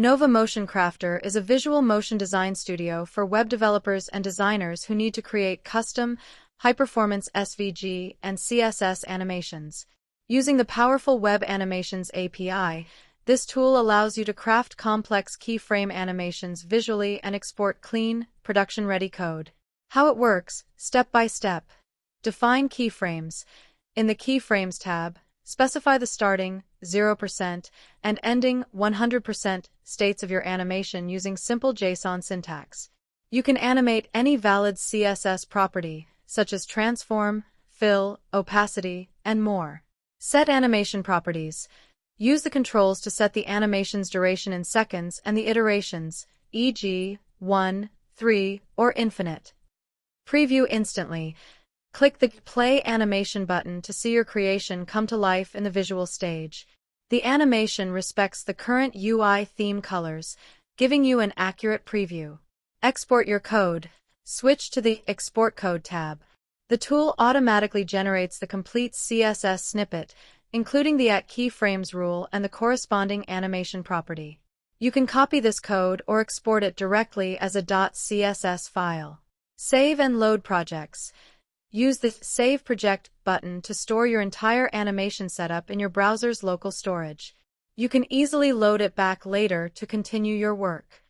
MotionCrafter is a visual motion design studio for web developers and designers who need to create custom, high-performance SVG and CSS animations. Using the powerful Web Animations API, this tool allows you to craft complex keyframe animations visually and export clean, production-ready code. How it works, step by step. Define keyframes. In the Keyframes tab, specify the starting 0% and ending 100% states of your animation using simple JSON syntax. You can animate any valid CSS property, such as transform, fill, opacity, and more. Set animation properties. Use the controls to set the animation's duration in seconds and the iterations, e.g., 1, 3, or infinite. Preview instantly. Click the Play Animation button to see your creation come to life in the visual stage. The animation respects the current UI theme colors, giving you an accurate preview. Export your code. Switch to the Export Code tab. The tool automatically generates the complete CSS snippet, including the @keyframes rule and the corresponding animation property. You can copy this code or export it directly as a .css file. Save and load projects. Use the Save Project button to store your entire animation setup in your browser's local storage. You can easily load it back later to continue your work.